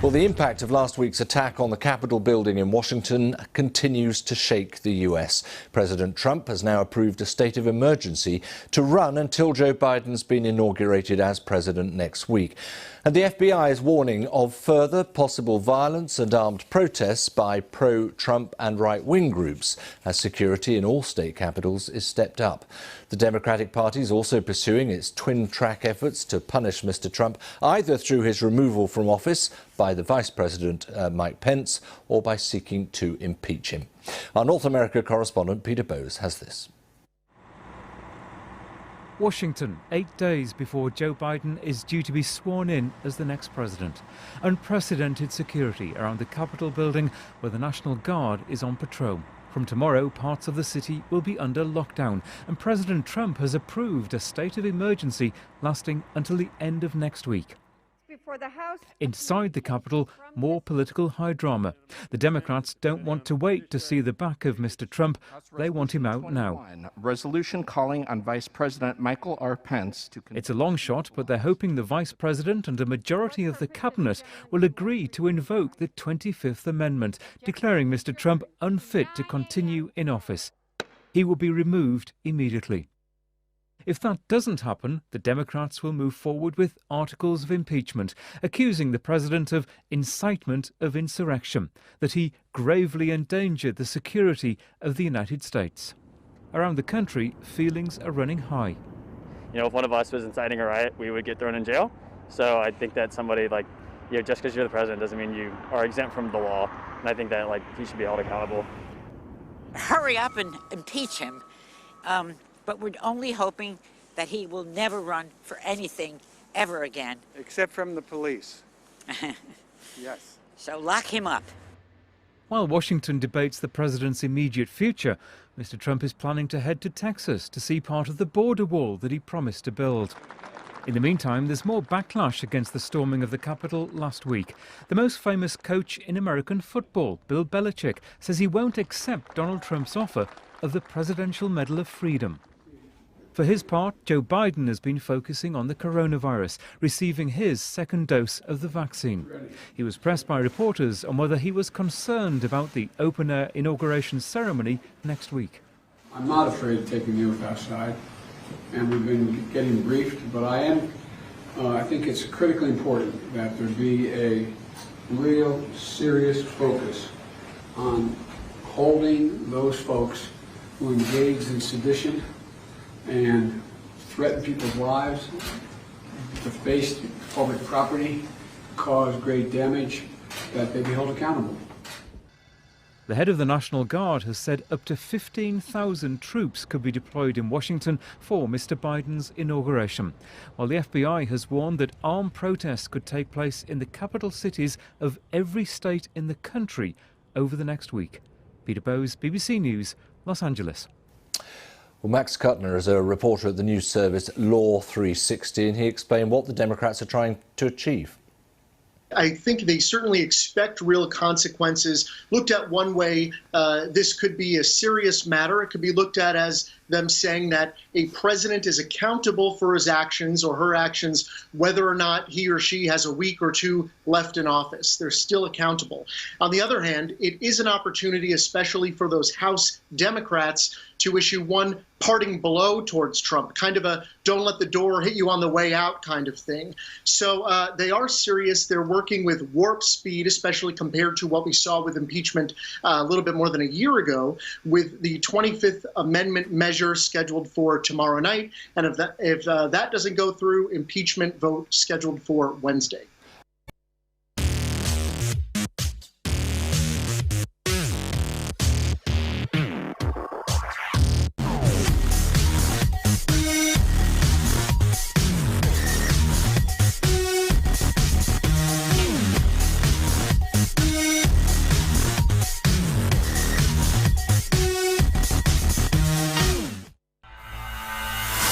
Well, the impact of last week's attack on the Capitol building in Washington continues to shake the US. President Trump has now approved a state of emergency to run until Joe Biden's been inaugurated as president next week. And the FBI is warning of further possible violence and armed protests by pro-Trump and right-wing groups as security in all state capitals is stepped up. The Democratic Party is also pursuing its twin-track efforts to punish Mr. Trump, either through his removal from office by the Vice President Mike Pence or by seeking to impeach him. Our North America correspondent Peter Bowes has this. Washington, 8 days before Joe Biden is due to be sworn in as the next president. Unprecedented security around the Capitol building where the National Guard is on patrol. From tomorrow, parts of the city will be under lockdown, and President Trump has approved a state of emergency lasting until the end of next week. Inside the Capitol, more political high drama. The Democrats don't want to wait to see the back of Mr. Trump. They want him out now. Resolution calling on Vice President Michael R. Pence to... It's a long shot, but they're hoping the Vice President and a majority of the cabinet will agree to invoke the 25th Amendment, declaring Mr. Trump unfit to continue in office. He will be removed immediately. If that doesn't happen, the Democrats will move forward with articles of impeachment, accusing the president of incitement of insurrection, that he gravely endangered the security of the United States. Around the country, feelings are running high. You know, if one of us was inciting a riot, we would get thrown in jail. So I think that somebody just because you're the president doesn't mean you are exempt from the law. And I think that he should be held accountable. Hurry up and impeach him. But we're only hoping that he will never run for anything ever again. Except from the police. Yes. So lock him up. While Washington debates the president's immediate future, Mr. Trump is planning to head to Texas to see part of the border wall that he promised to build. In the meantime, there's more backlash against the storming of the Capitol last week. The most famous coach in American football, Bill Belichick, says he won't accept Donald Trump's offer of the Presidential Medal of Freedom. For his part, Joe Biden has been focusing on the coronavirus, receiving his second dose of the vaccine. He was pressed by reporters on whether he was concerned about the open-air inauguration ceremony next week. I'm not afraid of taking the oath outside, and we've been getting briefed, but I think it's critically important that there be a real serious focus on holding those folks who engaged in sedition and threatened people's lives, defaced public property, caused great damage, that they be held accountable. The head of the National Guard has said up to 15,000 troops could be deployed in Washington for Mr. Biden's inauguration, while the FBI has warned that armed protests could take place in the capital cities of every state in the country over the next week. Peter Bowes, BBC News, Los Angeles. Well, Max Kuttner is a reporter at the news service Law 360, and he explained what the Democrats are trying to achieve. I think they certainly expect real consequences. Looked at one way, this could be a serious matter. It could be looked at as them saying that a president is accountable for his actions or her actions, whether or not he or she has a week or two left in office. They're still accountable. On the other hand, it is an opportunity, especially for those House Democrats, to issue one parting blow towards Trump, kind of a don't let the door hit you on the way out kind of thing. So they are serious. They're working with warp speed, especially compared to what we saw with impeachment a little bit more than a year ago, with the 25th Amendment measure scheduled for tomorrow night. And if that doesn't go through, impeachment vote scheduled for Wednesday.